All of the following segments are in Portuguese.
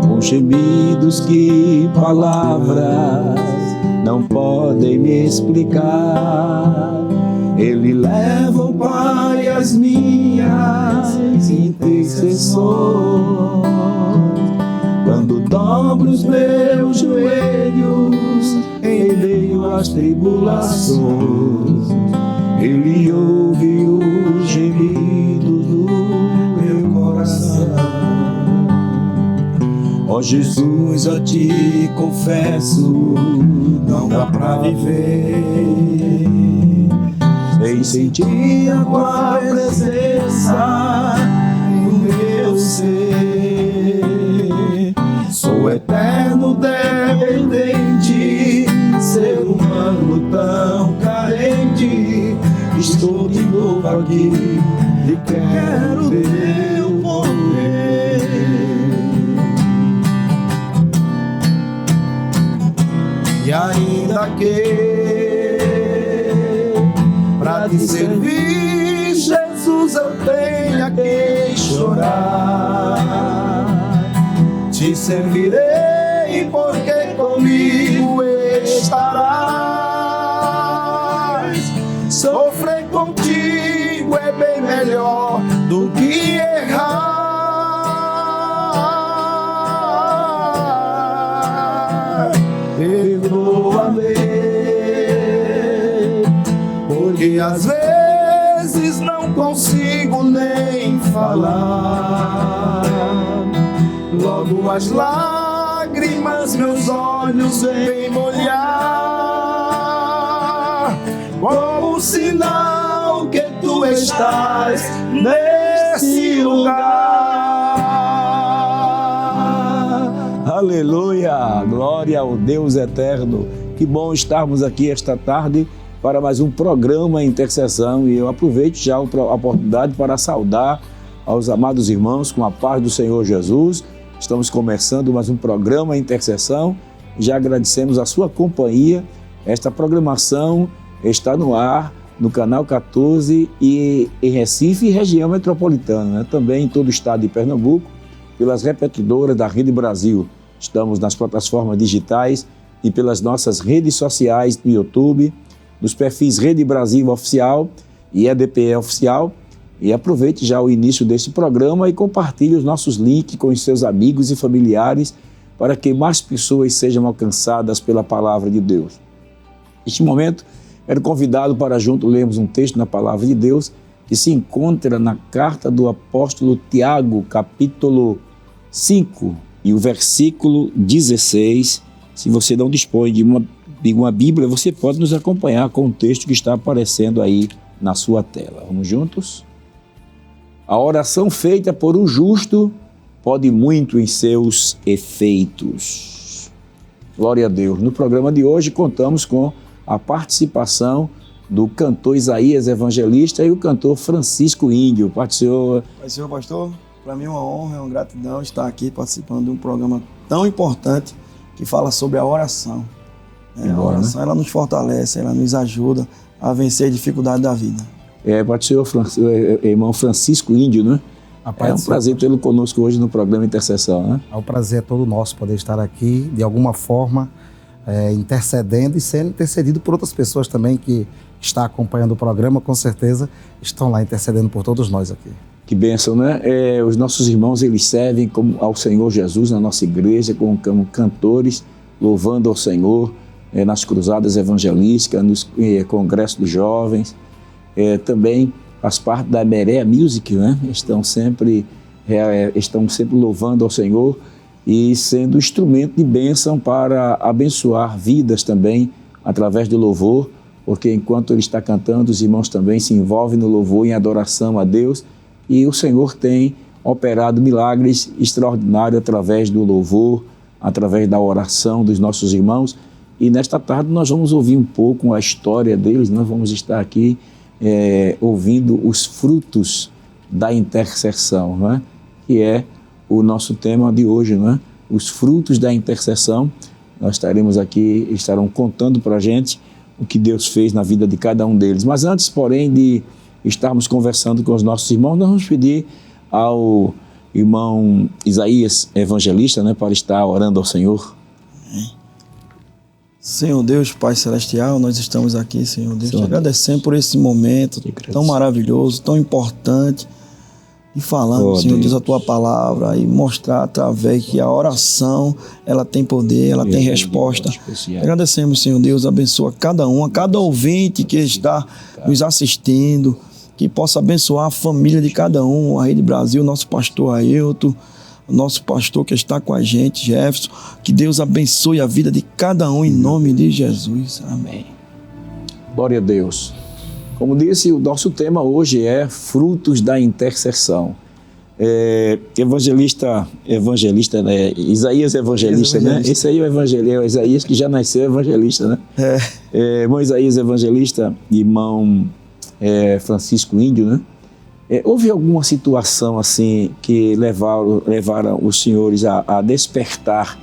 com gemidos que palavras não podem me explicar. Ele leva, ó Pai, as minhas intercessões. Quando dobro os meus joelhos em meio às tribulações, Ele ouve os gemidos do meu coração. Ó Jesus, eu te confesso, não dá pra viver sem sentir a tua presença no meu ser. Sou eterno dependente, ser humano tão carente. Estou de novo aqui e quero teu poder. E ainda que pra te servir, Jesus, eu tenha que chorar, te servirei porque comigo estarás. Sofrer contigo é bem melhor do que errar. Perdoa-me, porque às vezes não consigo nem falar. Logo as lágrimas meus olhos vêm molhar, como sinal que tu estás nesse lugar. Aleluia, glória ao Deus eterno. Que bom estarmos aqui esta tarde para mais um programa Intercessão, e eu aproveito já a oportunidade para saudar aos amados irmãos com a paz do Senhor Jesus. Estamos começando mais um programa Intercessão. Já agradecemos a sua companhia. Esta programação está no ar no canal 14 e em Recife e região metropolitana, né? Também em todo o estado de Pernambuco, pelas repetidoras da Rede Brasil. Estamos nas plataformas digitais e pelas nossas redes sociais no YouTube, nos perfis Rede Brasil Oficial e EDPE Oficial. E aproveite já o início deste programa e compartilhe os nossos links com os seus amigos e familiares para que mais pessoas sejam alcançadas pela palavra de Deus. Neste momento, quero convidá-lo para junto lermos um texto na palavra de Deus que se encontra na carta do apóstolo Tiago, capítulo 5 e o versículo 16. Se você não dispõe de uma Bíblia, você pode nos acompanhar com o texto que está aparecendo aí na sua tela. Vamos juntos? A oração feita por um justo pode muito em seus efeitos. Glória a Deus. No programa de hoje contamos com a participação do cantor Isaías Evangelista e o cantor Francisco Índio. Senhor, pastor, para mim é uma honra, é uma gratidão estar aqui participando de um programa tão importante que fala sobre a oração. A oração, ela nos fortalece, ela nos ajuda a vencer a dificuldade da vida. Pode ser o irmão Francisco Índio, né? É um prazer tê-lo conosco hoje no programa Intercessão, né? É um prazer todo nosso poder estar aqui, de alguma forma, intercedendo e sendo intercedido por outras pessoas também que estão acompanhando o programa, com certeza estão lá intercedendo por todos nós aqui. Que bênção, né? Os nossos irmãos, eles servem ao Senhor Jesus na nossa igreja, como cantores, louvando ao Senhor, nas cruzadas evangelísticas, nos congressos dos jovens. Também faz parte da Berea Music, né? Estão sempre louvando ao Senhor e sendo instrumento de bênção para abençoar vidas também através do louvor, porque enquanto ele está cantando, os irmãos também se envolvem no louvor em adoração a Deus, e o Senhor tem operado milagres extraordinários através do louvor, através da oração dos nossos irmãos. E nesta tarde nós vamos ouvir um pouco a história deles, nós vamos estar aqui ouvindo os frutos da intercessão, né? Que é o nosso tema de hoje, né? Os frutos da intercessão. Nós estarão contando para a gente o que Deus fez na vida de cada um deles. Mas antes, porém, de estarmos conversando com os nossos irmãos, nós vamos pedir ao irmão Isaías Evangelista, né, para estar orando ao Senhor. Senhor Deus, Pai Celestial, nós estamos aqui, Senhor Deus, te agradecendo por esse momento tão maravilhoso, tão importante, e falando, Senhor Deus, a Tua palavra e mostrar através que a oração, ela tem poder, ela tem resposta. Agradecemos, Senhor Deus, abençoa cada um, a cada ouvinte que está nos assistindo, que possa abençoar a família de cada um, a Rede Brasil, nosso pastor Ailton, nosso pastor que está com a gente, Jefferson, que Deus abençoe a vida de cada um em nome de Jesus. Amém. Glória a Deus. Como disse, o nosso tema hoje é frutos da intercessão. Evangelista, né? Isaías Evangelista, né? Esse aí é o evangelista, Isaías que já nasceu evangelista, né? Irmão Isaías Evangelista, irmão Francisco Índio, né? Houve alguma situação assim que levaram os senhores a despertar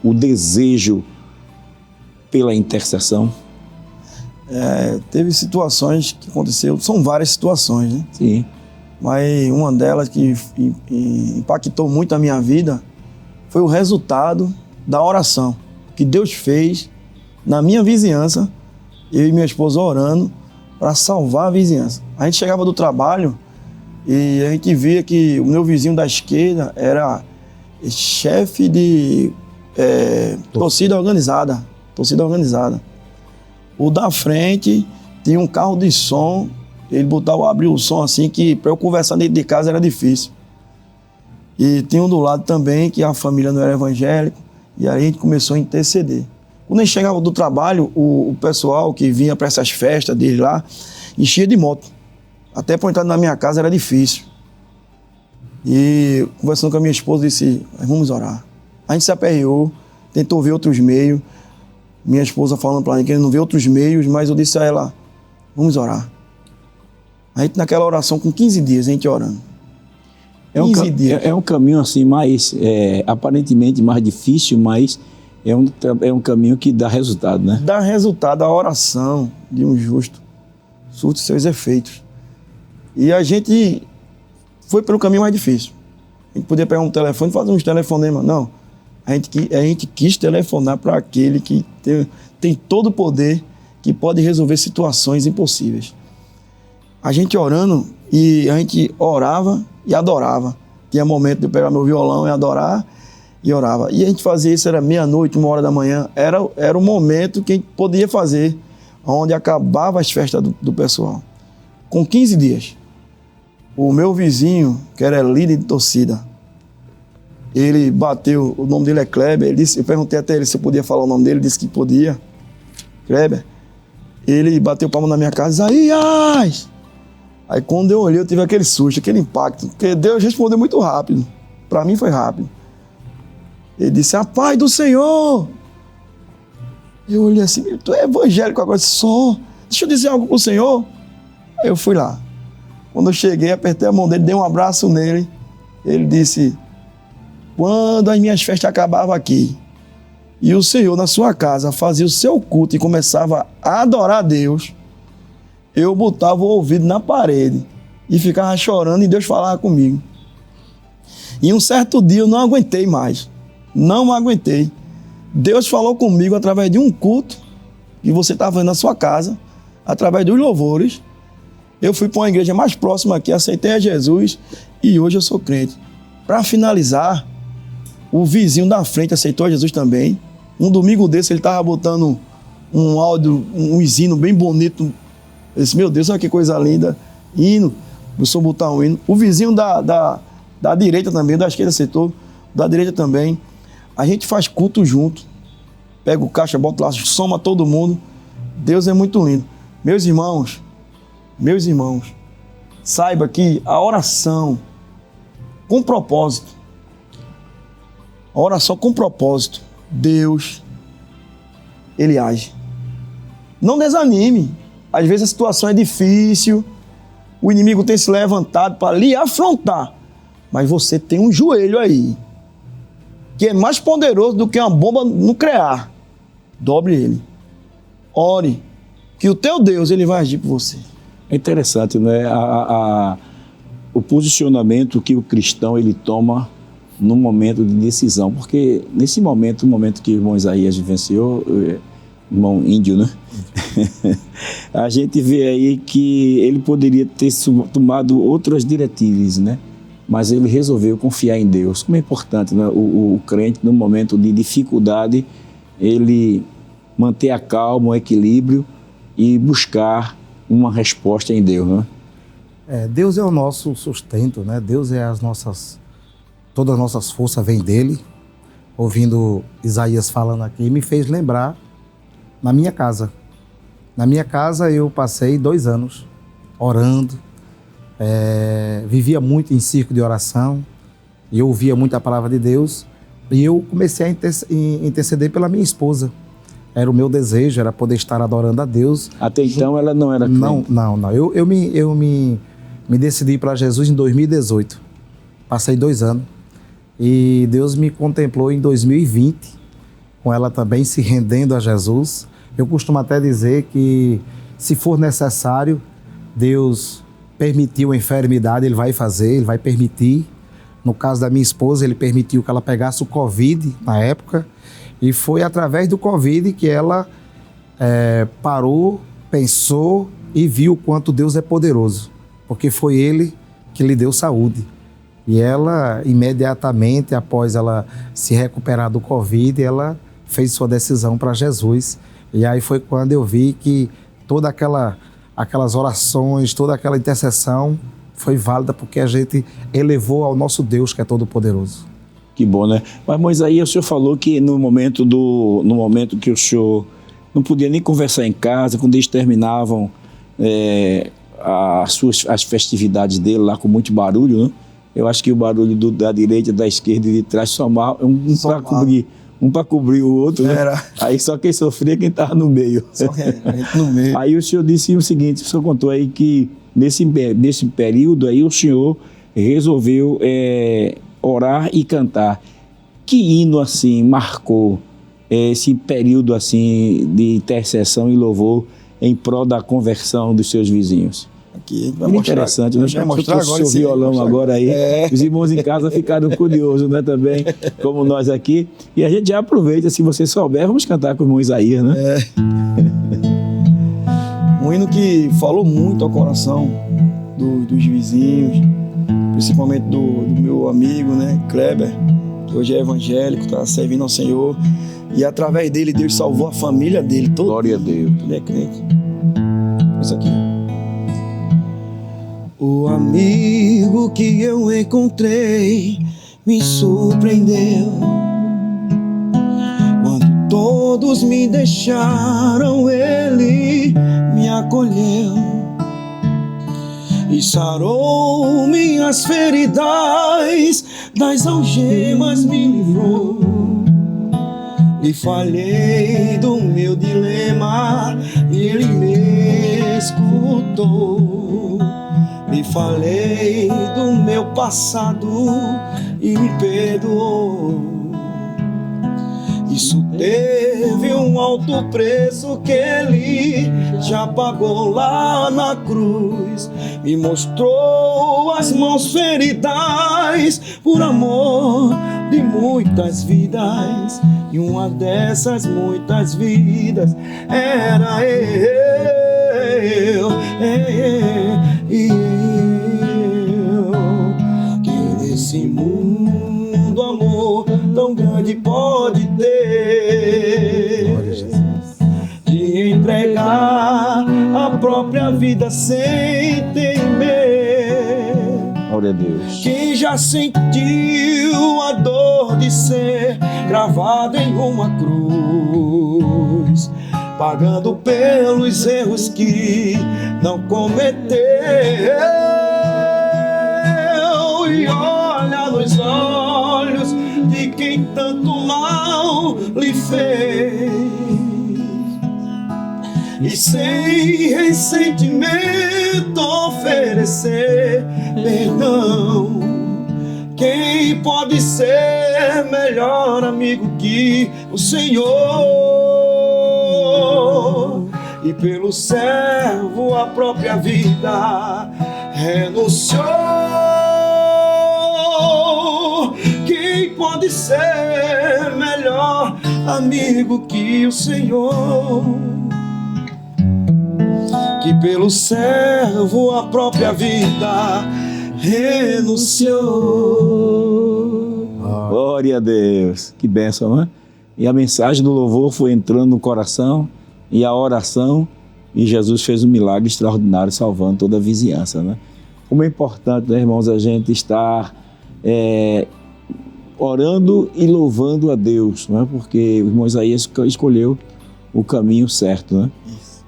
o desejo pela intercessão? Teve situações que aconteceram, são várias situações, né? Sim. Mas uma delas que impactou muito a minha vida foi o resultado da oração que Deus fez na minha vizinhança, eu e minha esposa orando para salvar a vizinhança. A gente chegava do trabalho e a gente via que o meu vizinho da esquerda era chefe de torcida organizada. O da frente tinha um carro de som, ele abriu o som assim que para eu conversar dentro de casa era difícil. E tinha um do lado também que a família não era evangélica e aí a gente começou a interceder. Quando a gente chegava do trabalho, o pessoal que vinha para essas festas dele lá enchia de moto. Até para entrar na minha casa era difícil. E conversando com a minha esposa, disse, vamos orar. A gente se aperreou, tentou ver outros meios. Minha esposa falando para mim que ele não vê outros meios, mas eu disse a ela, vamos orar. A gente naquela oração, com 15 dias, a gente orando. 15 dias. É um caminho assim, aparentemente mais difícil, mas é um caminho que dá resultado, né? Dá resultado, a oração de um justo surte seus efeitos. E a gente foi pelo caminho mais difícil. A gente podia pegar um telefone e fazer uns telefonemas. Não. A gente quis telefonar para aquele que tem todo o poder, que pode resolver situações impossíveis. A gente orando, e a gente orava e adorava. Tinha momento de eu pegar meu violão e adorar e orava. E a gente fazia isso, era meia-noite, 1h da manhã. Era o momento que a gente podia fazer, onde acabava as festas do pessoal. Com 15 dias. O meu vizinho, que era líder de torcida, ele bateu, o nome dele é Kleber, eu perguntei até ele se eu podia falar o nome dele, ele disse que podia, Kleber. Ele bateu palma na minha casa, Isaías! Aí quando eu olhei, eu tive aquele susto, aquele impacto, porque Deus respondeu muito rápido, para mim foi rápido. Ele disse, a paz do Senhor! Eu olhei assim, tu é evangélico agora, só, deixa eu dizer algo pro Senhor. Aí eu fui lá. Quando eu cheguei, apertei a mão dele, dei um abraço nele. Ele disse, quando as minhas festas acabavam aqui, e o Senhor na sua casa fazia o seu culto e começava a adorar a Deus, eu botava o ouvido na parede e ficava chorando e Deus falava comigo. E um certo dia eu não aguentei mais. Não aguentei. Deus falou comigo através de um culto que você estava vendo na sua casa, através dos louvores. Eu fui para uma igreja mais próxima aqui, aceitei a Jesus e hoje eu sou crente. Para finalizar, o vizinho da frente aceitou a Jesus também. Um domingo desse ele estava botando um áudio, um hino bem bonito. Eu disse, meu Deus, olha que coisa linda. Hino, começou a botar um hino. O vizinho da direita também, da esquerda aceitou, da direita também. A gente faz culto junto. Pega o caixa, bota lá, soma todo mundo. Deus é muito lindo. Meus irmãos, saiba que a oração com propósito, Deus, Ele age. Não desanime. Às vezes a situação é difícil, o inimigo tem se levantado para lhe afrontar, mas você tem um joelho aí, que é mais poderoso do que uma bomba nuclear. Dobre ele. Ore, que o teu Deus ele vai agir por você. É interessante, né? o posicionamento que o cristão ele toma no momento de decisão, porque nesse momento, o momento que o irmão Isaías vivenciou, irmão índio, né? A gente vê aí que ele poderia ter tomado outras diretrizes, né? Mas ele resolveu confiar em Deus. Como é importante, né? O crente, no momento de dificuldade, ele manter a calma, o equilíbrio e buscar uma resposta em Deus, né? Deus é o nosso sustento, né? Deus é todas as nossas forças vêm dele. Ouvindo Isaías falando aqui, me fez lembrar na minha casa. Na minha casa eu passei 2 anos orando, vivia muito em círculo de oração, e eu ouvia muito a palavra de Deus, e eu comecei a interceder pela minha esposa. Era o meu desejo, era poder estar adorando a Deus. Até então ela não era crente? Não. Eu me decidi para Jesus em 2018. Passei 2 anos. E Deus me contemplou em 2020, com ela também se rendendo a Jesus. Eu costumo até dizer que, se for necessário, Deus permitiu a enfermidade, Ele vai fazer, Ele vai permitir. No caso da minha esposa, Ele permitiu que ela pegasse o Covid na época, e foi através do Covid que ela parou, pensou e viu o quanto Deus é poderoso, porque foi Ele que lhe deu saúde. E ela, imediatamente após ela se recuperar do Covid, ela fez sua decisão para Jesus. E aí foi quando eu vi que toda aquelas orações, toda aquela intercessão foi válida, porque a gente elevou ao nosso Deus, que é todo poderoso. Que bom, né? Mas Moisés, o senhor falou que no momento que o não podia nem conversar em casa, quando eles terminavam as festividades dele lá com muito barulho, né? Eu acho que o barulho da direita, da esquerda e de trás somava um para cobrir o outro, né? Aí só quem sofria quem estava no meio. Só que a gente no meio. Aí o senhor disse o seguinte, o senhor contou aí que nesse período aí o senhor resolveu orar e cantar. Que hino assim marcou esse período assim de intercessão e louvor em prol da conversão dos seus vizinhos? Aqui, a gente vai Muito mostrar, interessante, nós vai mostrar agora o seu violão agora aí. Os irmãos em casa ficaram curiosos, né, também, como nós aqui. E a gente já aproveita, se você souber, vamos cantar com o irmão Isaías, né? Um hino que falou muito ao coração dos vizinhos, principalmente do meu amigo, né, Kleber, que hoje é evangélico, está servindo ao Senhor. E através dele, Deus salvou a família dele. Glória a Deus. Ele é crente. Isso aqui. O amigo que eu encontrei me surpreendeu. Quando todos me deixaram, ele me acolheu e sarou minhas feridas, das algemas me livrou. Lhe falei do meu dilema e ele me escutou. Lhe falei do meu passado e me perdoou. Isso teve um alto preço que ele já pagou lá na cruz. Me mostrou as mãos feridas por amor de muitas vidas. E uma dessas muitas vidas era eu. Que nesse mundo amor tão grande pode ter, de entregar a própria vida sem temer. Glória a Deus. Quem já sentiu a dor de ser gravado em uma cruz, pagando pelos erros que não cometeu, e olha nos olhos de quem tanto mal lhe fez, e sem ressentimento oferecer perdão. Quem pode ser melhor amigo que o Senhor? E pelo servo a própria vida renunciou. pode ser melhor amigo que o Senhor, que pelo servo a própria vida renunciou. Glória a Deus, que bênção, né? E a mensagem do louvor foi entrando no coração e a oração, e Jesus fez um milagre extraordinário, salvando toda a vizinhança, né? Como é importante, né, irmãos, a gente estar orando e louvando a Deus, não é? Porque o irmão Isaías escolheu o caminho certo, né?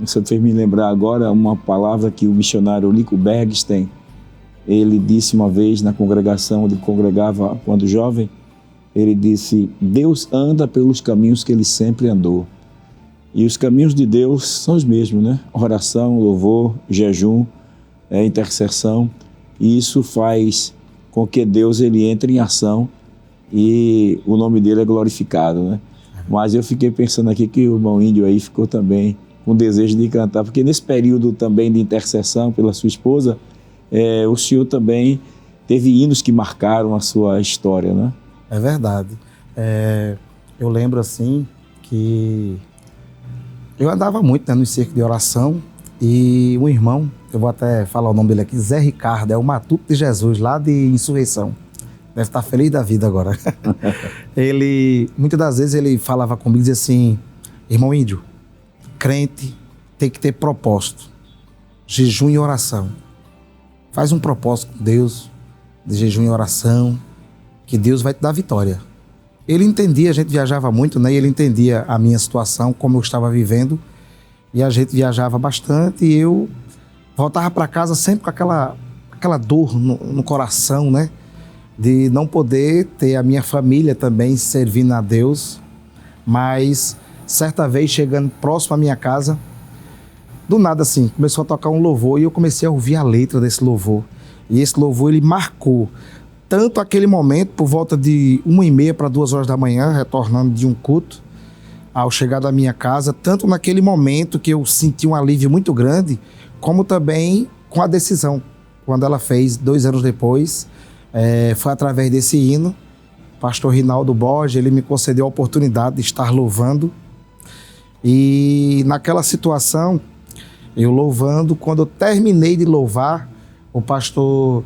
Você fez me lembrar agora uma palavra que o missionário Nico Bergsten, ele disse uma vez na congregação onde congregava quando jovem, ele disse: Deus anda pelos caminhos que ele sempre andou. E os caminhos de Deus são os mesmos, né? Oração, louvor, jejum, intercessão. E isso faz com que Deus ele entre em ação e o nome dele é glorificado, né? Mas eu fiquei pensando aqui que o irmão Índio aí ficou também com desejo de cantar, porque nesse período também de intercessão pela sua esposa, o senhor também teve hinos que marcaram a sua história, né? É verdade. Eu lembro assim que eu andava muito, né, no cerco de oração, e um irmão, eu vou até falar o nome dele aqui, Zé Ricardo, é o Matuto de Jesus, lá de Insurreição. Deve estar feliz da vida agora. Muitas das vezes ele falava comigo e dizia assim: irmão Índio, crente tem que ter propósito, jejum e oração. Faz um propósito com Deus de jejum e oração, que Deus vai te dar vitória. Ele entendia, a gente viajava muito, né? E ele entendia a minha situação, como eu estava vivendo, e a gente viajava bastante, e eu voltava para casa sempre com aquela dor no coração, né? De não poder ter a minha família também servindo a Deus. Mas certa vez, chegando próximo à minha casa, do nada assim, começou a tocar um louvor, e eu comecei a ouvir a letra desse louvor. E esse louvor, ele marcou tanto aquele momento, por volta de 1h30 para 2h da manhã, retornando de um culto, ao chegar da minha casa, tanto naquele momento que eu senti um alívio muito grande, como também com a decisão, quando ela fez 2 anos depois. Foi através desse hino, pastor Rinaldo Borges, ele me concedeu a oportunidade de estar louvando, e naquela situação, eu louvando, quando eu terminei de louvar, o pastor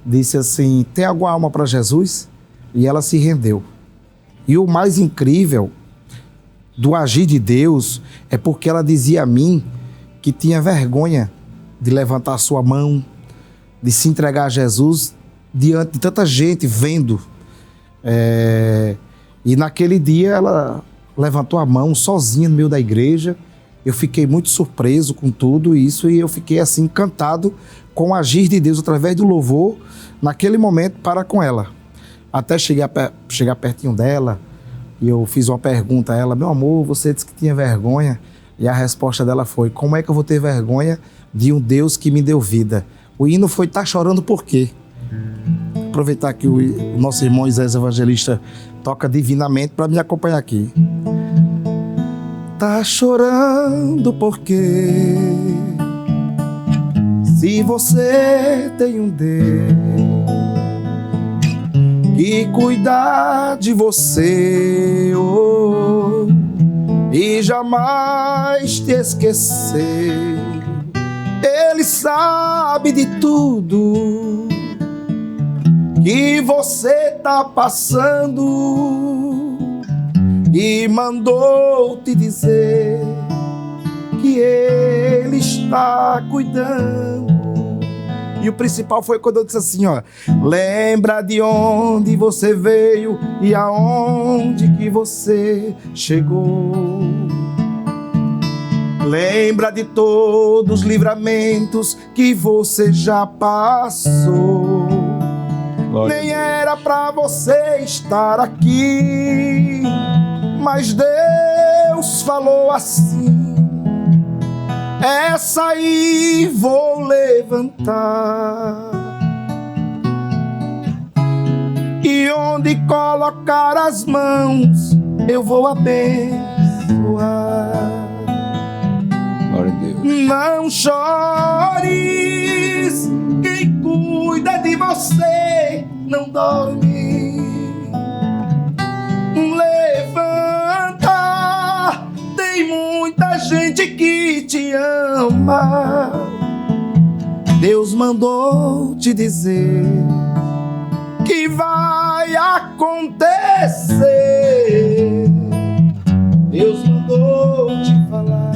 disse assim: tem alguma alma para Jesus? E ela se rendeu. E o mais incrível do agir de Deus é porque ela dizia a mim que tinha vergonha de levantar sua mão, de se entregar a Jesus diante de tanta gente vendo. E naquele dia ela levantou a mão sozinha no meio da igreja. Eu fiquei muito surpreso com tudo isso, e eu fiquei assim encantado com o agir de Deus através do louvor naquele momento para com ela. Até chegar pertinho dela, e eu fiz uma pergunta a ela: meu amor, você disse que tinha vergonha, e a resposta dela foi: como é que eu vou ter vergonha de um Deus que me deu vida? O hino foi: tá chorando por quê? Aproveitar que o nosso irmão Isaías Evangelista toca divinamente para me acompanhar aqui. Tá chorando por quê? Se você tem um Deus que cuida de você, e jamais te esquecer, Ele sabe de tudo que você tá passando, e mandou te dizer que Ele está cuidando. E o principal foi quando eu disse assim, ó: lembra de onde você veio e aonde que você chegou. Lembra de todos os livramentos que você já passou. Glória. Nem era pra você estar aqui, mas Deus falou assim: essa aí vou levantar, e onde colocar as mãos eu vou abençoar. Glória a Deus. Não chores, quem cuida de você não dorme. gente que te ama. Deus mandou te dizer que vai acontecer. Deus mandou te falar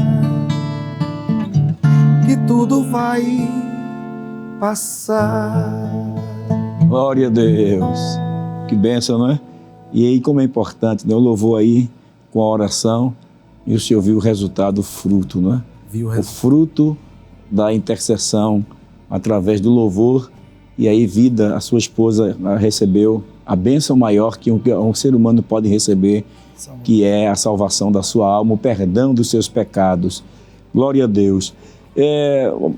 que tudo vai passar. Glória a Deus. Que bênção, não é? E aí como é importante, né? O louvor aí com a oração e o Senhor viu o resultado, o fruto, não é? O fruto da intercessão através do louvor. E aí vida, a sua esposa recebeu a bênção maior que um ser humano pode receber, que é a salvação da sua alma, o perdão dos seus pecados. Glória a Deus.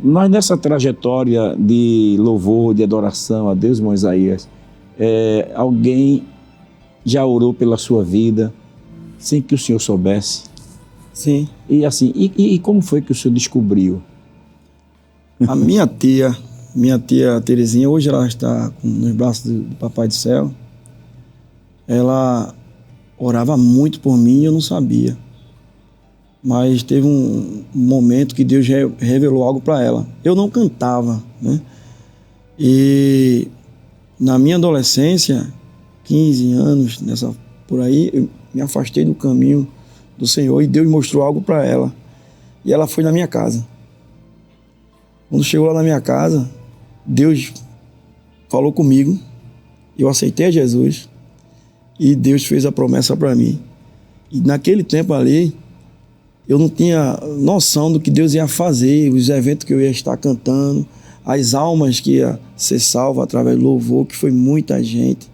Nós nessa trajetória de louvor, de adoração a Deus, irmão Isaías, alguém já orou pela sua vida sem que o senhor soubesse? Sim. E assim, e como foi que o senhor descobriu? A minha tia Terezinha, hoje ela está nos braços do Papai do Céu. Ela orava muito por mim e eu não sabia. Mas teve um momento que Deus revelou algo para ela. Eu não cantava, né? E na minha adolescência, 15 anos, por aí, eu me afastei do caminho do Senhor e Deus mostrou algo para ela. E ela foi na minha casa. Quando chegou lá na minha casa, Deus falou comigo, eu aceitei a Jesus e Deus fez a promessa para mim. E naquele tempo ali, eu não tinha noção do que Deus ia fazer, os eventos que eu ia estar cantando, as almas que ia ser salvas através do louvor, que foi muita gente.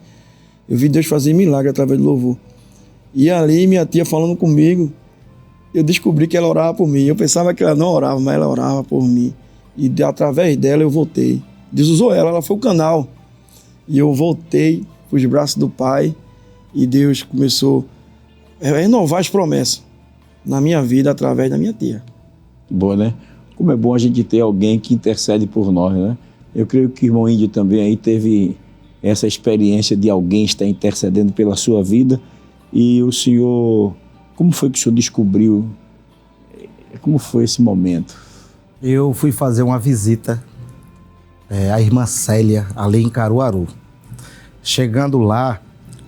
Eu vi Deus fazer milagre através do louvor. E ali, minha tia falando comigo, eu descobri que ela orava por mim. Eu pensava que ela não orava, mas ela orava por mim. E através dela eu voltei. Deus usou ela foi o canal. E eu voltei para os braços do Pai e Deus começou a renovar as promessas na minha vida através da minha tia. Boa, né? Como é bom a gente ter alguém que intercede por nós, né? Eu creio que o irmão Índio também aí teve essa experiência de alguém estar intercedendo pela sua vida. E o senhor, como foi que o senhor descobriu? Como foi esse momento? Eu fui fazer uma visita à irmã Célia, ali em Caruaru. Chegando lá,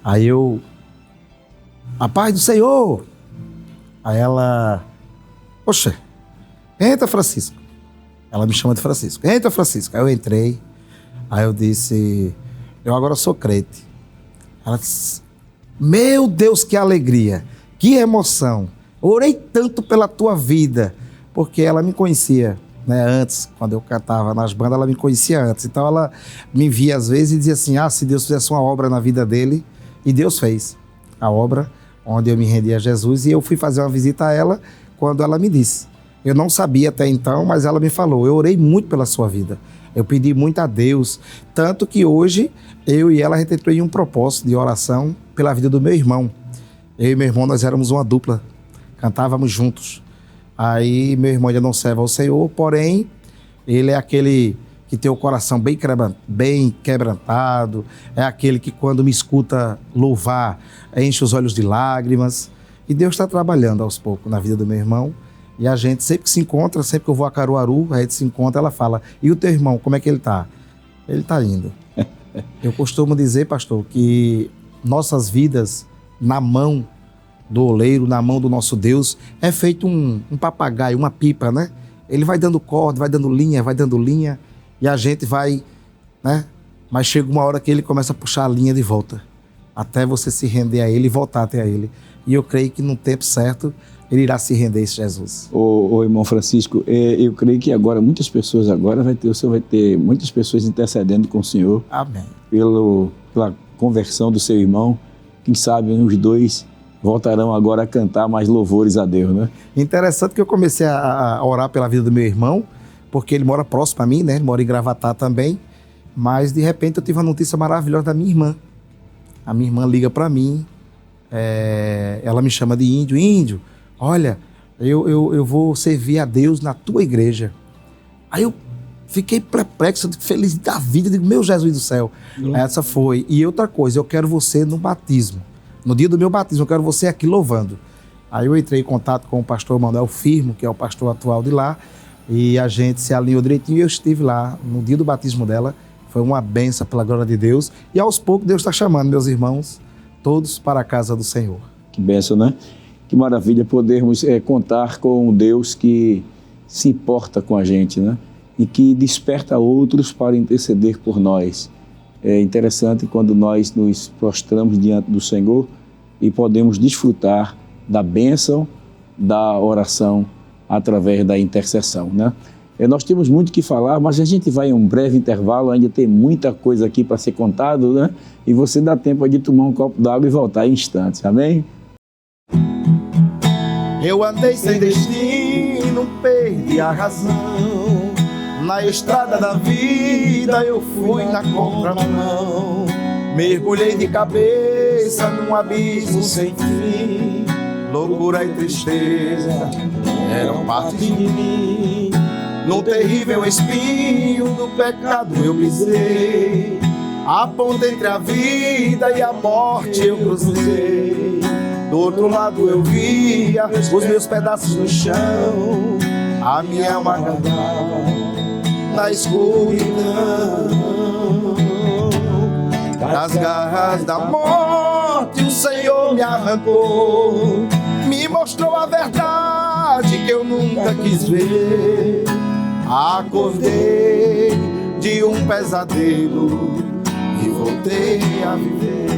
aí eu... A paz do Senhor! Aí ela... Poxa, entra, Francisco. Ela me chama de Francisco. Entra, Francisco. Aí eu entrei, aí eu disse... Eu agora sou crente. Ela disse... Meu Deus, que alegria, que emoção. Orei tanto pela tua vida, porque ela me conhecia, né, antes, quando eu cantava nas bandas, ela me conhecia antes. Então ela me via às vezes e dizia assim, se Deus fizesse uma obra na vida dele, e Deus fez a obra, onde eu me rendi a Jesus, e eu fui fazer uma visita a ela quando ela me disse. Eu não sabia até então, mas ela me falou, eu orei muito pela sua vida. Eu pedi muito a Deus, tanto que hoje eu e ela a gente entrou em um propósito de oração pela vida do meu irmão. Eu e meu irmão, nós éramos uma dupla, cantávamos juntos. Aí meu irmão ainda não serve ao Senhor, porém ele é aquele que tem o coração bem quebrantado, é aquele que quando me escuta louvar, enche os olhos de lágrimas. E Deus está trabalhando aos poucos na vida do meu irmão. E a gente sempre que se encontra, sempre que eu vou a Caruaru, a gente se encontra, ela fala, e o teu irmão, como é que ele está? Ele está indo. Eu costumo dizer, pastor, que nossas vidas na mão do oleiro, na mão do nosso Deus, é feito um papagaio, uma pipa, né? Ele vai dando corda, vai dando linha, e a gente vai, né? Mas chega uma hora que ele começa a puxar a linha de volta, até você se render a ele e voltar até a ele. E eu creio que no tempo certo, ele irá se render a esse Jesus. Ô irmão Francisco, eu creio que agora muitas pessoas o senhor vai ter muitas pessoas intercedendo com o senhor. Amém. Pela conversão do seu irmão. Quem sabe os dois voltarão agora a cantar mais louvores a Deus, né? Interessante que eu comecei a orar pela vida do meu irmão, porque ele mora próximo a mim, né? Ele mora em Gravatá também. Mas de repente eu tive uma notícia maravilhosa da minha irmã. A minha irmã liga para mim, ela me chama de Índio, olha, eu vou servir a Deus na tua igreja. Aí eu fiquei perplexo, feliz da vida, digo, meu Jesus do céu. Essa foi. E outra coisa, eu quero você no batismo. No dia do meu batismo, eu quero você aqui louvando. Aí eu entrei em contato com o pastor Manuel Firmo, que é o pastor atual de lá, e a gente se alinhou direitinho e eu estive lá no dia do batismo dela. Foi uma bênção pela glória de Deus. E aos poucos Deus está chamando meus irmãos todos para a casa do Senhor. Que bênção, né? Que maravilha podermos contar com um Deus que se importa com a gente, né? E que desperta outros para interceder por nós. É interessante quando nós nos prostramos diante do Senhor e podemos desfrutar da bênção da oração através da intercessão, né? Nós temos muito que falar, mas a gente vai em um breve intervalo, ainda tem muita coisa aqui para ser contado, né? E você dá tempo de tomar um copo d'água e voltar em instantes, amém? Eu andei sem destino, perdi a razão. Na estrada da vida eu fui na contramão. Mergulhei de cabeça num abismo sem fim. Loucura e tristeza eram parte de mim. Num terrível espinho do pecado eu pisei. A ponta entre a vida e a morte eu cruzei. Do outro lado eu via os meus pedaços no chão. A minha alma andava na escuridão. Das garras da morte o Senhor me arrancou. Me mostrou a verdade que eu nunca quis ver. Acordei de um pesadelo e voltei a viver.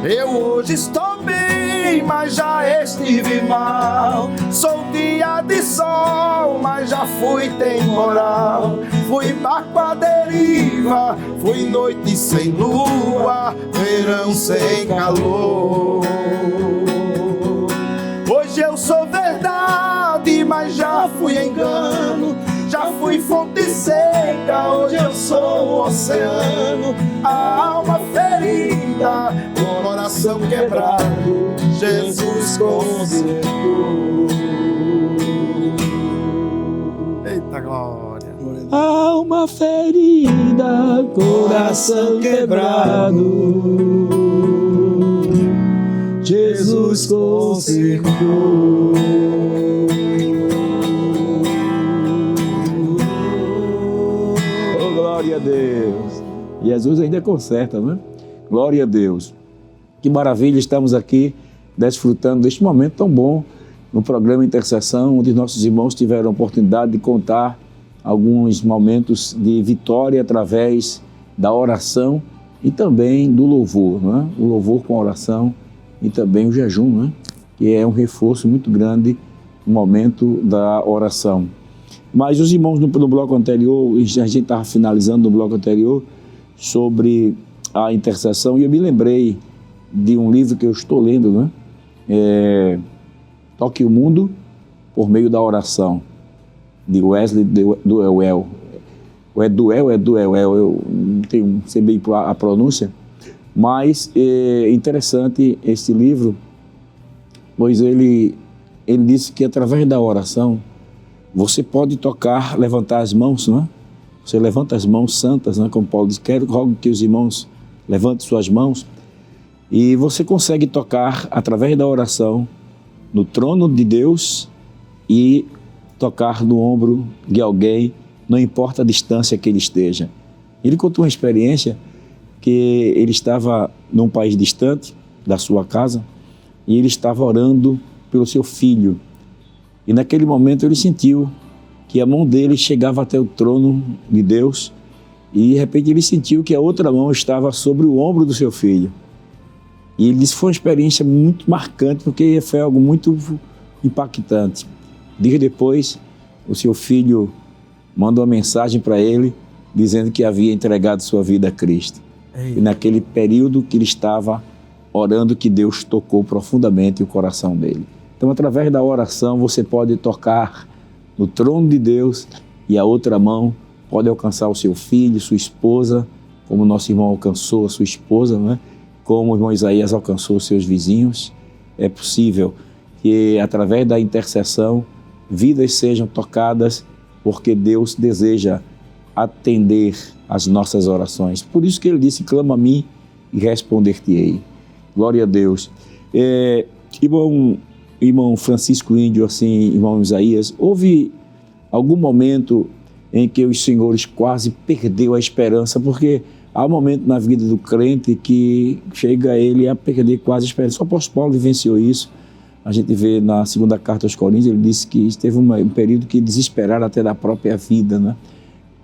Eu hoje estou bem, mas já estive mal. Sou dia de sol, mas já fui temporal. Fui barco à deriva, fui noite sem lua, verão sem calor. Hoje eu sou verdade, mas já fui engano. Já fui fonte seca, hoje eu sou o oceano. A alma ferida, o coração quebrado, Jesus consertou. Eita glória! Alma ferida, coração quebrado, Jesus consertou. Glória a Deus. Jesus ainda conserta, né? Glória a Deus. Que maravilha, estamos aqui desfrutando deste momento tão bom no programa Intercessão, onde nossos irmãos tiveram a oportunidade de contar alguns momentos de vitória através da oração e também do louvor, né? O louvor com a oração e também o jejum, né? Que é um reforço muito grande no momento da oração. Mas os irmãos no bloco anterior, a gente estava finalizando no bloco anterior sobre a intercessão e eu me lembrei de um livro que eu estou lendo, né? Toque o Mundo por Meio da Oração, de Wesley Duewel. É Duewel, eu não sei bem a pronúncia, mas é interessante esse livro, pois ele disse que através da oração você pode tocar, levantar as mãos, né? Você levanta as mãos santas, né? Como Paulo diz, rogo que os irmãos levantem suas mãos. E você consegue tocar, através da oração, no trono de Deus e tocar no ombro de alguém, não importa a distância que ele esteja. Ele contou uma experiência que ele estava num país distante da sua casa e ele estava orando pelo seu filho. E naquele momento ele sentiu que a mão dele chegava até o trono de Deus e de repente ele sentiu que a outra mão estava sobre o ombro do seu filho. E ele disse que foi uma experiência muito marcante porque foi algo muito impactante. Dias depois, o seu filho mandou uma mensagem para ele dizendo que havia entregado sua vida a Cristo. E naquele período que ele estava orando, que Deus tocou profundamente o coração dele. Então, através da oração, você pode tocar no trono de Deus e a outra mão pode alcançar o seu filho, sua esposa, como nosso irmão alcançou a sua esposa, né? Como o irmão Isaías alcançou os seus vizinhos. É possível que, através da intercessão, vidas sejam tocadas, porque Deus deseja atender às nossas orações. Por isso que ele disse, clama a mim e responder-te-ei. Glória a Deus. Irmão Francisco Índio, assim, irmão Isaías, houve algum momento em que os senhores quase perdeu a esperança? Porque há um momento na vida do crente que chega ele a perder quase a esperança. O apóstolo Paulo vivenciou isso. A gente vê na segunda carta aos Coríntios, ele disse que teve um período que desesperaram até da própria vida, né?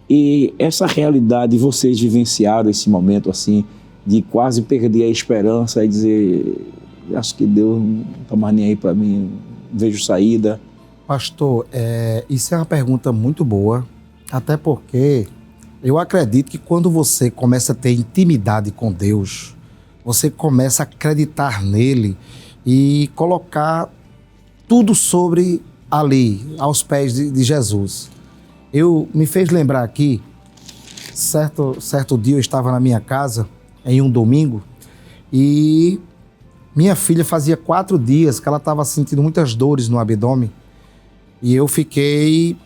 E essa realidade, vocês vivenciaram esse momento assim, de quase perder a esperança e dizer, acho que Deus não está mais nem aí para mim, não vejo saída. Pastor, isso é uma pergunta muito boa, até porque eu acredito que quando você começa a ter intimidade com Deus, você começa a acreditar nele e colocar tudo sobre ali, aos pés de Jesus. Me fez lembrar aqui, certo dia eu estava na minha casa, em um domingo, e minha filha fazia 4 dias que ela estava sentindo muitas dores no abdômen, e eu fiquei,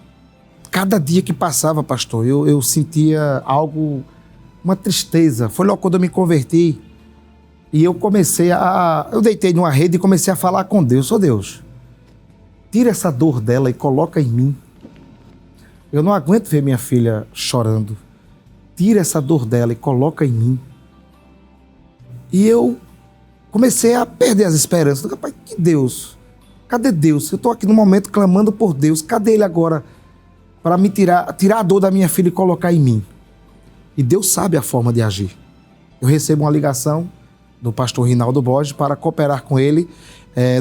cada dia que passava, pastor, eu sentia algo, uma tristeza. Foi logo quando eu me converti, e eu deitei numa rede e comecei a falar com Deus. Ô Deus, tira essa dor dela e coloca em mim. Eu não aguento ver minha filha chorando. Tira essa dor dela e coloca em mim. E eu comecei a perder as esperanças. Pai, que Deus? Cadê Deus? Eu estou aqui no momento clamando por Deus. Cadê Ele agora para me tirar a dor da minha filha e colocar em mim? E Deus sabe a forma de agir. Eu recebo uma ligação do pastor Rinaldo Borges para cooperar com ele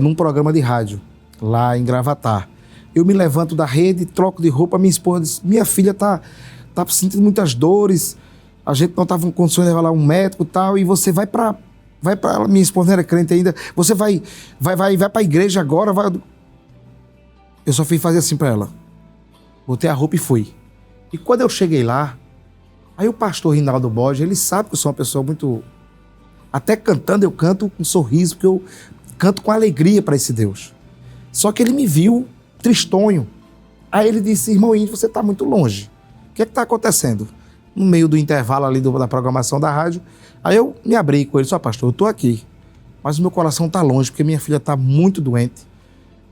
num programa de rádio, lá em Gravatar. Eu me levanto da rede, troco de roupa, minha esposa diz, minha filha tá sentindo muitas dores, a gente não estava com condições de levar lá um médico e tal, e você vai para minha esposa não era crente ainda, você vai para a igreja agora, vai. Eu só fui fazer assim para ela, botei a roupa e fui. E quando eu cheguei lá, aí o pastor Rinaldo Borges, ele sabe que eu sou uma pessoa muito... Até cantando, eu canto com um sorriso, porque eu canto com alegria para esse Deus. Só que ele me viu tristonho. Aí ele disse, irmão Índio, você está muito longe. O que é que está acontecendo? No meio do intervalo ali da programação da rádio. Aí eu me abri com ele, só pastor, eu estou aqui, mas o meu coração está longe, porque minha filha está muito doente.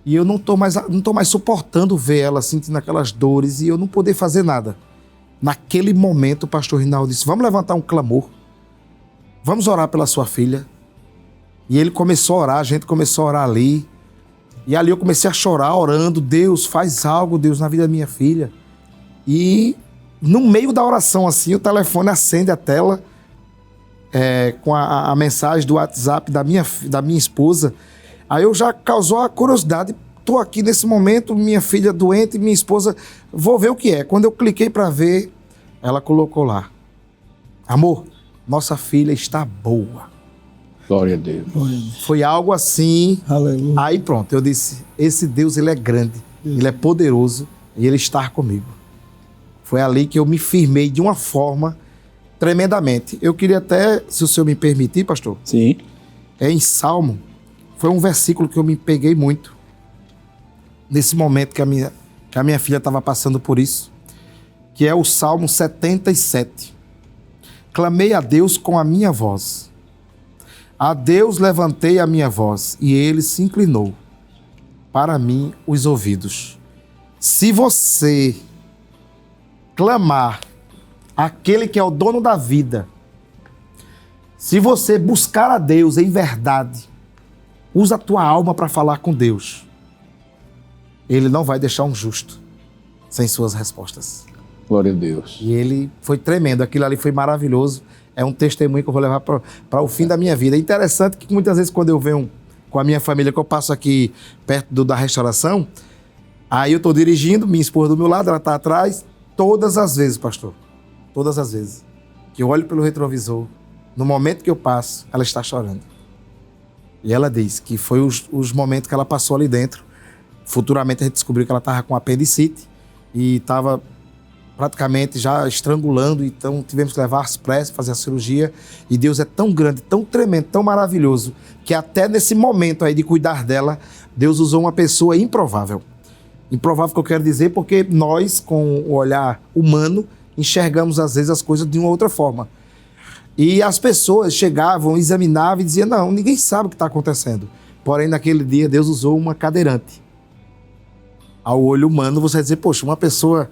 E eu não estou mais suportando ver ela sentindo aquelas dores e eu não poder fazer nada. Naquele momento, o pastor Rinaldo disse, vamos levantar um clamor. Vamos orar pela sua filha. E ele começou a orar, a gente começou a orar ali. E ali eu comecei a chorar, orando, Deus, faz algo, Deus, na vida da minha filha. E no meio da oração, assim, o telefone acende a tela com a mensagem do WhatsApp da minha esposa. Aí eu já causou a curiosidade, estou aqui nesse momento, minha filha doente, minha esposa, vou ver o que é. Quando eu cliquei para ver, ela colocou lá, amor, nossa filha está boa. Glória a Deus. Foi algo assim. Aleluia. Aí pronto, eu disse, esse Deus, ele é grande, ele é poderoso e ele está comigo. Foi ali que eu me firmei de uma forma tremendamente. Eu queria até, se o senhor me permitir, pastor. Sim. Em Salmo, foi um versículo que eu me peguei muito. Nesse momento que a minha filha estava passando por isso. Que é o Salmo 77. Clamei a Deus com a minha voz. A Deus levantei a minha voz e ele se inclinou para mim os ouvidos. Se você clamar aquele que é o dono da vida, se você buscar a Deus em verdade, usa a tua alma para falar com Deus, ele não vai deixar um justo sem suas respostas. Glória a Deus. E ele foi tremendo, aquilo ali foi maravilhoso. É um testemunho que eu vou levar para o fim da minha vida. É interessante que muitas vezes quando eu venho com a minha família, que eu passo aqui perto da restauração, aí eu estou dirigindo, minha esposa do meu lado, ela está atrás, todas as vezes, pastor, todas as vezes que eu olho pelo retrovisor, no momento que eu passo, ela está chorando. E ela diz que foi os momentos que ela passou ali dentro. Futuramente a gente descobriu que ela estava com apendicite e estava praticamente já estrangulando, então tivemos que levar às pressas, fazer a cirurgia, e Deus é tão grande, tão tremendo, tão maravilhoso, que até nesse momento aí de cuidar dela, Deus usou uma pessoa improvável. Improvável que eu quero dizer porque nós, com o olhar humano, enxergamos às vezes as coisas de uma outra forma. E as pessoas chegavam, examinavam e diziam, não, ninguém sabe o que está acontecendo. Porém, naquele dia, Deus usou uma cadeirante. Ao olho humano, você vai dizer, poxa, uma pessoa,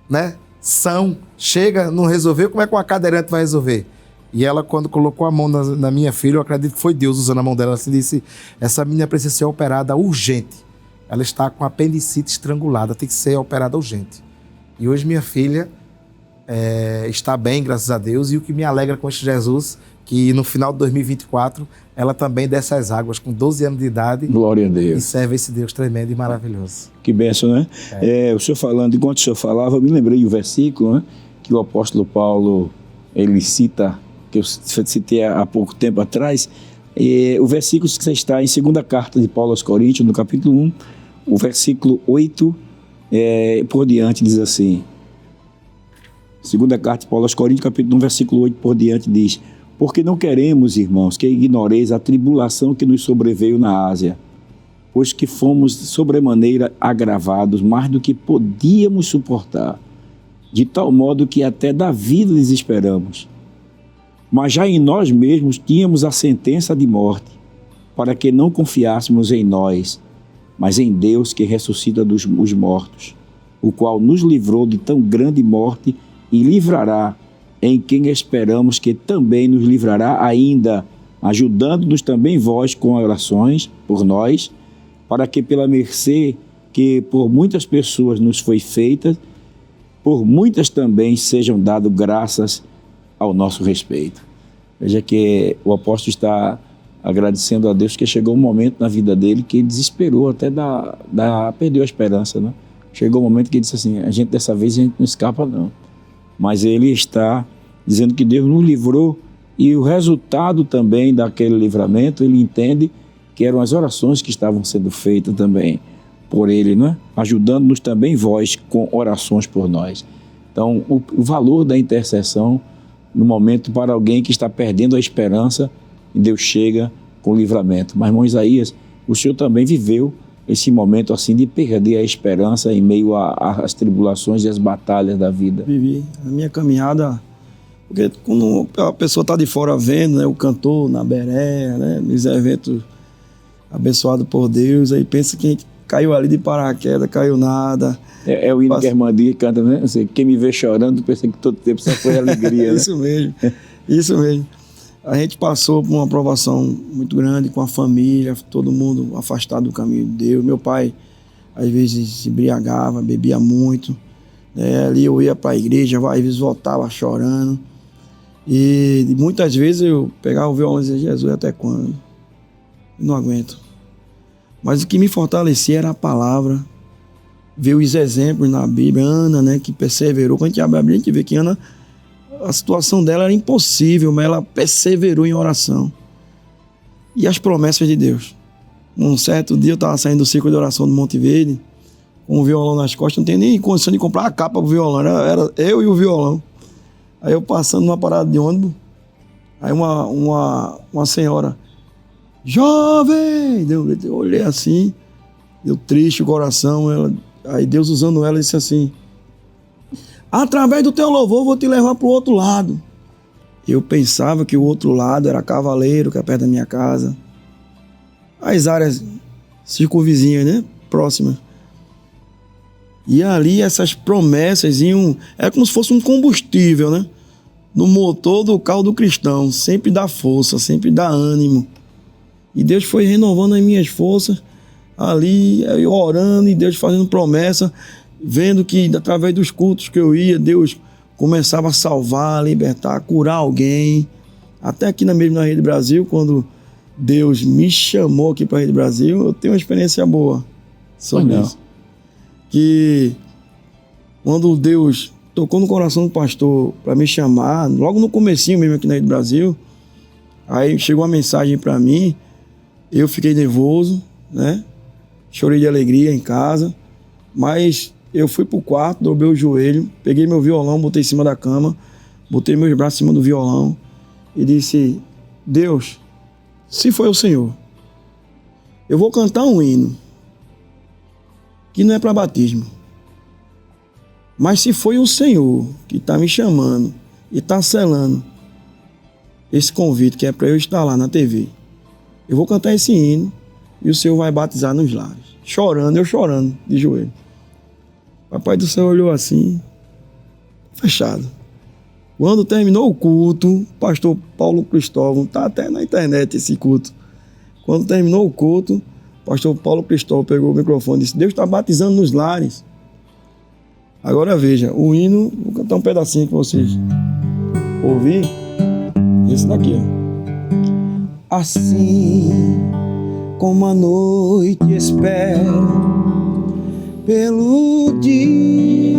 né, são, chega, não resolveu, como é que uma cadeirante vai resolver? E ela, quando colocou a mão na minha filha, eu acredito que foi Deus usando a mão dela, ela disse, essa menina precisa ser operada urgente. Ela está com apendicite estrangulada, tem que ser operada urgente. E hoje minha filha está bem, graças a Deus, e o que me alegra com este Jesus, que no final de 2024, ela também desce as águas com 12 anos de idade. Glória a Deus. E serve esse Deus tremendo e maravilhoso. Que bênção, né? O senhor falando, enquanto o senhor falava, eu me lembrei do versículo, né, que o apóstolo Paulo, ele cita, que eu citei há pouco tempo atrás, o versículo que está em 2ª carta de Paulo aos Coríntios, no capítulo 1, o versículo 8 por diante diz assim, 2ª carta de Paulo aos Coríntios, capítulo 1, versículo 8 por diante diz, porque não queremos, irmãos, que ignoreis a tribulação que nos sobreveio na Ásia, pois que fomos sobremaneira agravados, mais do que podíamos suportar, de tal modo que até da vida desesperamos. Mas já em nós mesmos tínhamos a sentença de morte, para que não confiássemos em nós, mas em Deus que ressuscita os mortos, o qual nos livrou de tão grande morte e livrará, em quem esperamos que também nos livrará ainda, ajudando-nos também vós com orações por nós, para que pela mercê que por muitas pessoas nos foi feita, por muitas também sejam dado graças ao nosso respeito. Veja que o apóstolo está agradecendo a Deus que chegou um momento na vida dele que ele desesperou, até perdeu a esperança, né? Chegou um momento que ele disse assim, dessa vez a gente não escapa não. Mas ele está dizendo que Deus nos livrou e o resultado também daquele livramento, ele entende que eram as orações que estavam sendo feitas também por ele, não é? Ajudando-nos também vós com orações por nós. Então, o valor da intercessão no momento para alguém que está perdendo a esperança, e Deus chega com livramento. Mas, irmão Isaías, o senhor também viveu esse momento assim de perder a esperança em meio às tribulações e às batalhas da vida. Vivi. A minha caminhada, porque quando a pessoa está de fora vendo, né, o cantor na Beré, né, nos eventos abençoados por Deus, aí pensa que a gente caiu ali de paraquedas, caiu nada. É o hino que a irmã Dia canta, né? Quem me vê chorando, pensa que todo tempo só foi alegria. Né? Isso mesmo. A gente passou por uma provação muito grande com a família, todo mundo afastado do caminho de Deus. Meu pai, às vezes, se embriagava, bebia muito. Ali eu ia para a igreja, às vezes voltava chorando. E muitas vezes eu pegava o violão e dizia, Jesus, até quando? Eu não aguento. Mas o que me fortalecia era a palavra. Ver os exemplos na Bíblia. Ana, né, que perseverou. Quando a gente abre a Bíblia, a gente vê que Ana, a situação dela era impossível, mas ela perseverou em oração. E as promessas de Deus. Um certo dia eu estava saindo do círculo de oração do Monte Verde, com o violão nas costas, não tenho nem condição de comprar a capa do violão, era eu e o violão. Aí eu passando numa parada de ônibus, aí uma senhora, jovem, eu olhei assim, deu triste o coração, aí Deus usando ela disse assim, através do teu louvor eu vou te levar para o outro lado. Eu pensava que o outro lado era Cavaleiro, que é perto da minha casa. As áreas circunvizinhas, né? Próximas. E ali essas promessas iam... Era como se fosse um combustível, né? No motor do carro do cristão. Sempre dá força, sempre dá ânimo. E Deus foi renovando as minhas forças. Ali, eu orando e Deus fazendo promessa. Vendo que através dos cultos que eu ia, Deus começava a salvar, a libertar, a curar alguém. Até aqui mesmo na Rede Brasil, quando Deus me chamou aqui para a Rede Brasil, eu tenho uma experiência boa sobre isso. Que quando Deus tocou no coração do pastor para me chamar, logo no comecinho mesmo aqui na Rede Brasil, aí chegou uma mensagem para mim, eu fiquei nervoso, né? Chorei de alegria em casa, mas eu fui pro quarto, dobrei o joelho, peguei meu violão, botei em cima da cama, botei meus braços em cima do violão e disse, Deus, se foi o Senhor, eu vou cantar um hino que não é para batismo, mas se foi o Senhor que está me chamando e está selando esse convite que é para eu estar lá na TV, eu vou cantar esse hino e o Senhor vai batizar nos lares. Chorando, eu chorando, de joelho. Papai do céu olhou assim, fechado. Quando terminou o culto, pastor Paulo Cristóvão, tá até na internet esse culto. Quando terminou o culto, pastor Paulo Cristóvão pegou o microfone e disse: Deus está batizando nos lares. Agora veja, o hino, vou cantar um pedacinho com vocês. Ouvir? Esse daqui, ó. Assim como a noite espera pelo dia,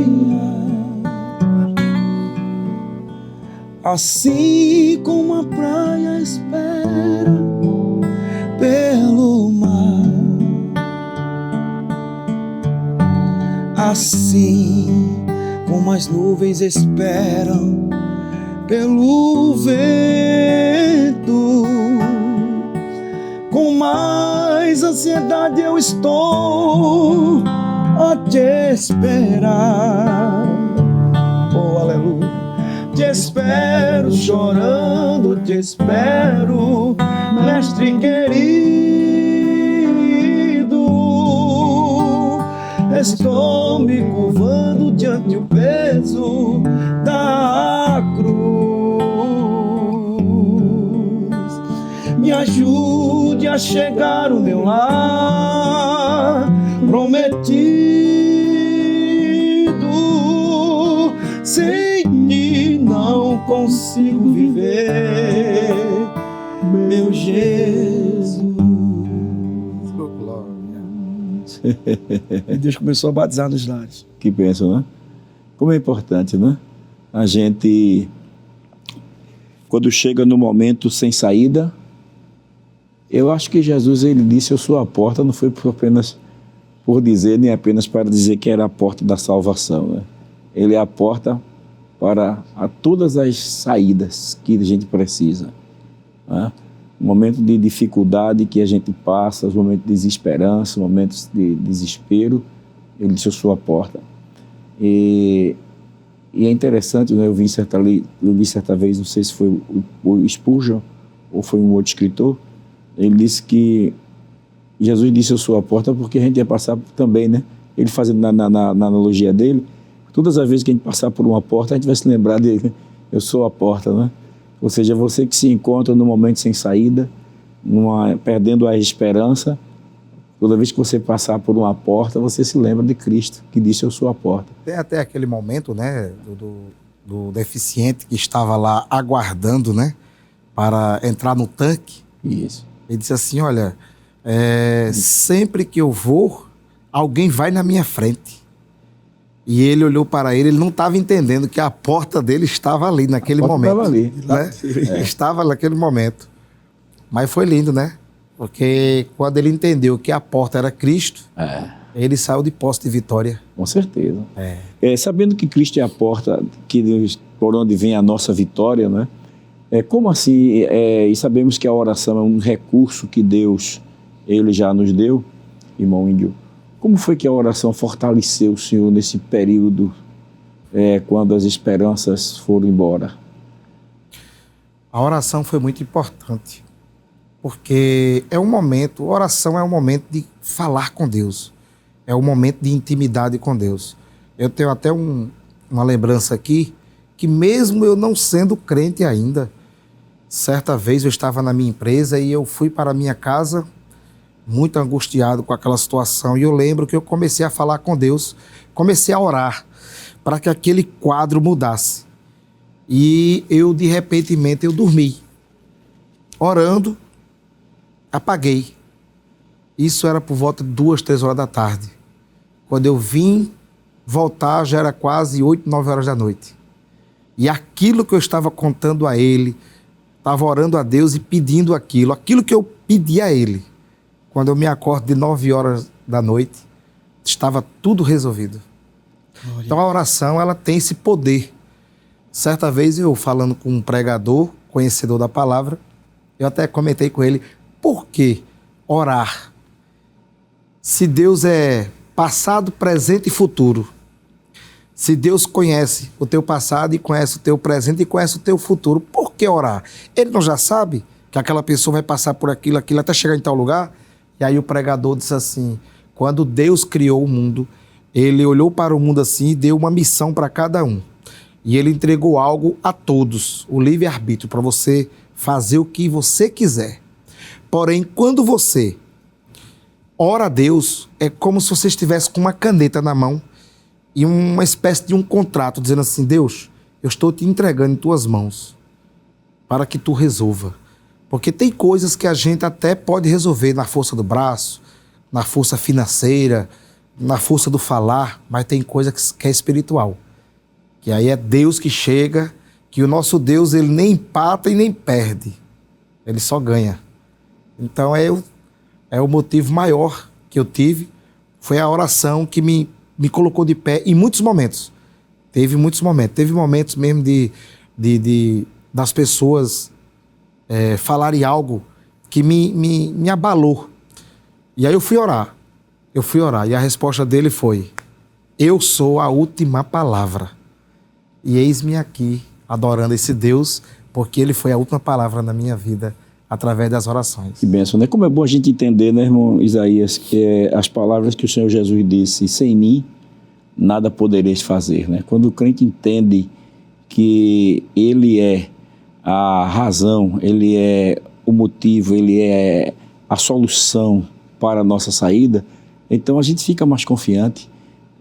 assim como a praia espera pelo mar, assim como as nuvens esperam pelo vento, com mais ansiedade eu estou a te esperar. Oh, aleluia. Te espero chorando, te espero, mestre querido. Estou me curvando diante o peso da cruz. Me ajude a chegar ao meu lar prometido. Sem ti não consigo viver, meu Jesus. E Deus começou a batizar nos lares. Que bênção, né? Como é importante, né? A gente, quando chega no momento sem saída, eu acho que Jesus, ele disse: eu sou a porta, não foi apenas por dizer, nem apenas para dizer que era a porta da salvação, né? Ele é a porta para todas as saídas que a gente precisa, né? O momento de dificuldade que a gente passa, os momentos de desesperança, momentos de desespero, ele disse: eu sou a porta. E é interessante, né? Eu vi certa vez, não sei se foi o Spurgeon ou foi um outro escritor, ele disse que Jesus disse: eu sou a porta, porque a gente ia passar também, né? Ele fazendo na analogia dele, todas as vezes que a gente passar por uma porta, a gente vai se lembrar dele: eu sou a porta, né? Ou seja, você que se encontra num momento sem saída, perdendo a esperança, toda vez que você passar por uma porta, você se lembra de Cristo, que disse: eu sou a porta. Tem até aquele momento, né, do deficiente que estava lá aguardando, né, para entrar no tanque. Isso. Ele disse assim: olha, sempre que eu vou, alguém vai na minha frente. E ele olhou para ele não estava entendendo que a porta dele estava ali naquele momento. Estava ali. Né? Estava naquele momento. Mas foi lindo, né? Porque quando ele entendeu que a porta era Cristo, ele saiu de posse de vitória. Com certeza. Sabendo que Cristo é a porta por onde vem a nossa vitória, né? Como assim? E sabemos que a oração é um recurso que Deus, ele já nos deu, irmão Índio. Como foi que a oração fortaleceu o Senhor nesse período, quando as esperanças foram embora? A oração foi muito importante, porque oração é um momento de falar com Deus, é um momento de intimidade com Deus. Eu tenho até uma lembrança aqui, que mesmo eu não sendo crente ainda, certa vez eu estava na minha empresa e eu fui para a minha casa muito angustiado com aquela situação, e eu lembro que eu comecei a falar com Deus, comecei a orar para que aquele quadro mudasse. E de repentemente, eu dormi. Orando, apaguei. Isso era por volta de 2, 3 horas da tarde. Quando eu vim voltar, já era quase 8, 9 horas da noite. E aquilo que eu estava contando a ele, estava orando a Deus e pedindo aquilo que eu pedi a ele, quando eu me acordo de 9 horas da noite, estava tudo resolvido. Glória. Então a oração, ela tem esse poder. Certa vez eu falando com um pregador, conhecedor da palavra, eu até comentei com ele: por que orar? Se Deus é passado, presente e futuro. Se Deus conhece o teu passado e conhece o teu presente e conhece o teu futuro, por que orar? Ele não já sabe que aquela pessoa vai passar por aquilo até chegar em tal lugar? E aí o pregador disse assim, quando Deus criou o mundo, ele olhou para o mundo assim e deu uma missão para cada um. E ele entregou algo a todos, o livre-arbítrio, para você fazer o que você quiser. Porém, quando você ora a Deus, é como se você estivesse com uma caneta na mão e uma espécie de um contrato, dizendo assim, Deus, eu estou te entregando em tuas mãos para que tu resolva. Porque tem coisas que a gente até pode resolver na força do braço, na força financeira, na força do falar, mas tem coisa que é espiritual. Que aí é Deus que chega, que o nosso Deus ele nem empata e nem perde. Ele só ganha. Então é o motivo maior que eu tive, foi a oração que me colocou de pé em muitos momentos. Teve muitos momentos. Teve momentos mesmo das pessoas falarem algo que me abalou. E aí eu fui orar. E a resposta dele foi, eu sou a última palavra. E eis-me aqui, adorando esse Deus, porque ele foi a última palavra na minha vida, através das orações. Que bênção, né? Como é bom a gente entender, né, irmão Isaías, que as palavras que o Senhor Jesus disse, sem mim, nada podereis fazer, né? Quando o crente entende que ele é a razão, ele é o motivo, ele é a solução para a nossa saída, então a gente fica mais confiante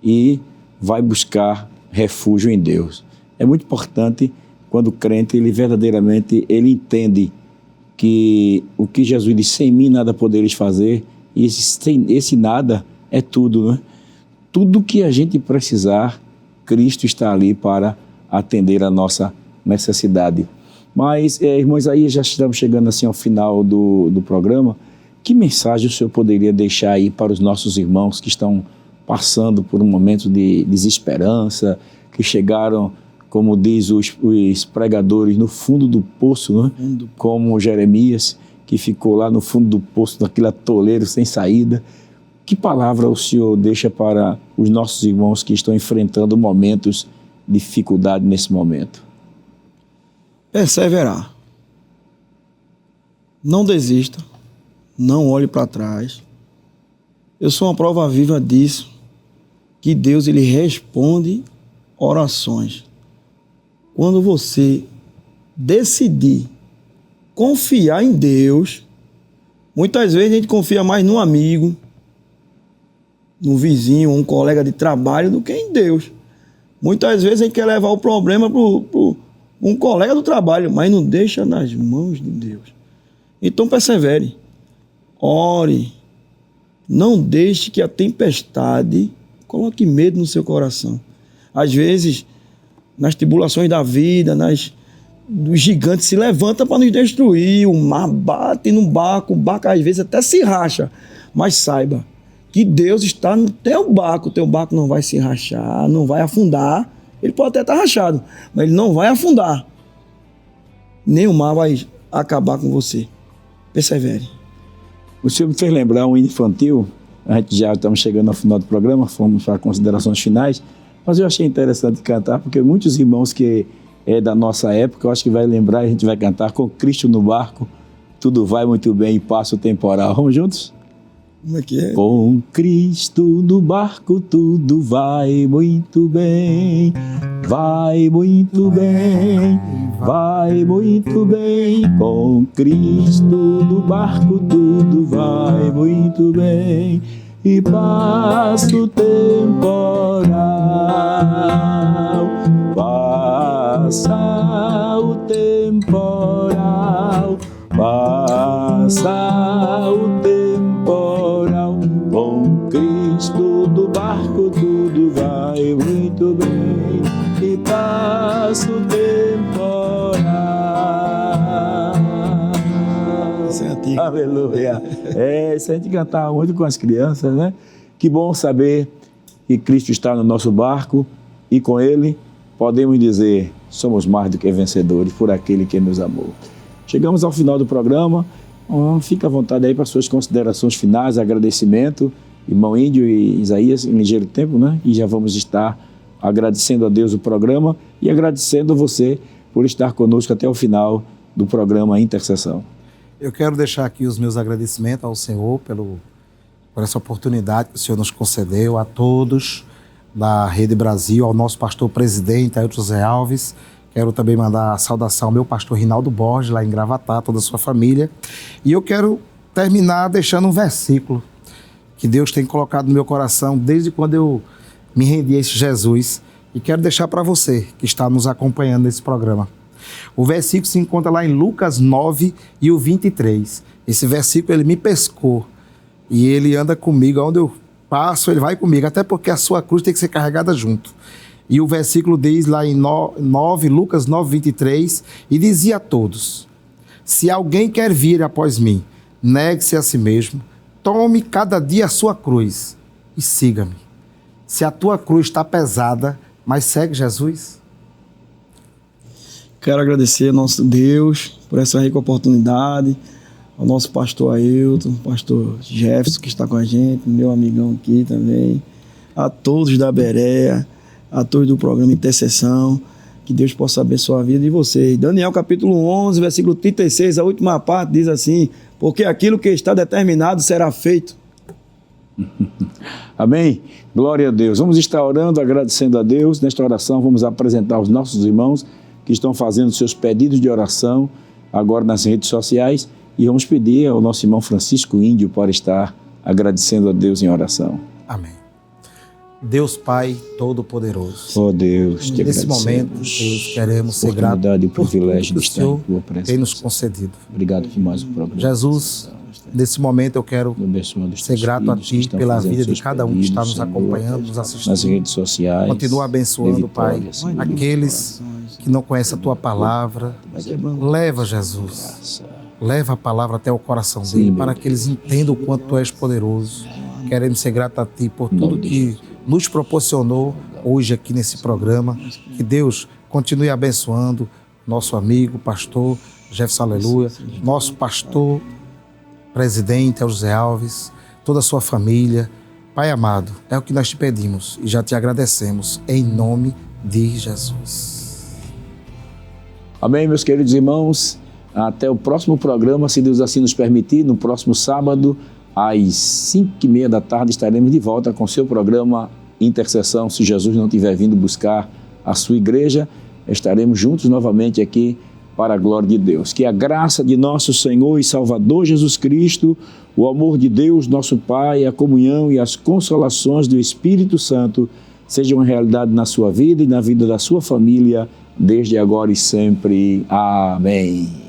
e vai buscar refúgio em Deus. É muito importante quando o crente, ele verdadeiramente, ele entende que o que Jesus disse, sem mim nada podereis fazer, e esse nada é tudo, né? Tudo que a gente precisar, Cristo está ali para atender a nossa necessidade. Mas, irmão Isaías, já estamos chegando assim ao final do programa. Que mensagem o senhor poderia deixar aí para os nossos irmãos que estão passando por um momento de desesperança, que chegaram, como diz os pregadores, no fundo do poço, né? Como Jeremias, que ficou lá no fundo do poço, naquele atoleiro sem saída. Que palavra o senhor deixa para os nossos irmãos que estão enfrentando momentos de dificuldade nesse momento? Perseverar. Não desista. Não olhe para trás. Eu sou uma prova viva disso, que Deus ele responde orações. Quando você decidir confiar em Deus, muitas vezes a gente confia mais no amigo, no vizinho, um colega de trabalho, do que em Deus. Muitas vezes a gente quer levar o problema para um colega do trabalho, mas não deixa nas mãos de Deus. Então persevere, ore, não deixe que a tempestade coloque medo no seu coração. Às vezes, nas tribulações da vida, os gigantes se levantam para nos destruir, o mar bate no barco, o barco às vezes até se racha, mas saiba que Deus está no teu barco não vai se rachar, não vai afundar, ele pode até estar rachado, mas ele não vai afundar, nem o mar vai acabar com você. Persevere. O senhor me fez lembrar um infantil, a gente já estamos chegando ao final do programa, fomos para considerações finais, mas eu achei interessante cantar, porque muitos irmãos que é da nossa época, eu acho que vai lembrar, a gente vai cantar com Cristo no barco, tudo vai muito bem e passa o temporal. Vamos juntos? Como é que é? Com Cristo no barco tudo vai muito bem, vai muito bem, vai muito bem. Com Cristo no barco tudo vai muito bem e passa o temporal, passa o temporal, passa o temporal. Com Cristo do barco tudo vai muito bem e passa o temporal. Isso é antigo. Aleluia. Isso a gente cantava muito com as crianças, né? Que bom saber que Cristo está no nosso barco e com Ele podemos dizer, somos mais do que vencedores por aquele que nos amou. Chegamos ao final do programa. Fica à vontade aí para suas considerações finais, agradecimento, irmão Índio e Isaías, em ligeiro tempo, né? E já vamos estar agradecendo a Deus o programa e agradecendo você por estar conosco até o final do programa Intercessão. Eu quero deixar aqui os meus agradecimentos ao Senhor por essa oportunidade que o Senhor nos concedeu, a todos da Rede Brasil, ao nosso pastor presidente, Ailton Zé Alves. Quero também mandar a saudação ao meu pastor Rinaldo Borges, lá em Gravatá, toda a sua família. E eu quero terminar deixando um versículo que Deus tem colocado no meu coração desde quando eu me rendi a esse Jesus. E quero deixar para você que está nos acompanhando nesse programa. O versículo se encontra lá em Lucas 9 e o 23. Esse versículo ele me pescou e ele anda comigo. Onde eu passo, ele vai comigo, até porque a sua cruz tem que ser carregada junto. E o versículo diz lá em Lucas 9, 23, e dizia a todos: se alguém quer vir após mim, negue-se a si mesmo, tome cada dia a sua cruz e siga-me. Se a tua cruz está pesada, mas segue Jesus. Quero agradecer ao nosso Deus por essa rica oportunidade, ao nosso pastor Ailton, pastor Jefferson, que está com a gente, meu amigão aqui também, a todos da Berea, a todos do programa Intercessão, que Deus possa abençoar a vida de vocês. Daniel capítulo 11, versículo 36, a última parte diz assim: porque aquilo que está determinado será feito. Amém? Glória a Deus. Vamos estar orando, agradecendo a Deus. Nesta oração vamos apresentar os nossos irmãos que estão fazendo seus pedidos de oração agora nas redes sociais e vamos pedir ao nosso irmão Francisco Índio para estar agradecendo a Deus em oração. Amém. Deus Pai Todo-Poderoso. Oh Deus, te nesse agradecemos. momento, Deus, queremos ser gratos e o por privilégio tudo de que estar o em tua Senhor presença. tem nos concedido. Obrigado por mais um programa. Jesus, nesse momento eu quero ser grato a Ti pela vida de cada um que está nos acompanhando, nos assistindo. Nas redes sociais. Continua abençoando, Pai, Senhor. aqueles que não conhecem a Tua palavra. Leva, Jesus, leva a palavra até o coração dele, para que eles entendam o quanto Tu és poderoso. Queremos ser grato a Ti por tudo que nos proporcionou hoje aqui nesse programa. Que Deus continue abençoando nosso amigo, pastor Jefferson Aleluia, nosso pastor presidente José Alves, toda a sua família. Pai amado, é o que nós te pedimos e já te agradecemos, em nome de Jesus. Amém, meus queridos irmãos. Até o próximo programa, se Deus assim nos permitir, no próximo sábado, às 5h30 da tarde, estaremos de volta com o seu programa Intercessão. Se Jesus não tiver vindo buscar a sua igreja, estaremos juntos novamente aqui para a glória de Deus. Que a graça de nosso Senhor e Salvador Jesus Cristo, o amor de Deus, nosso Pai, a comunhão e as consolações do Espírito Santo sejam uma realidade na sua vida e na vida da sua família, desde agora e sempre. Amém.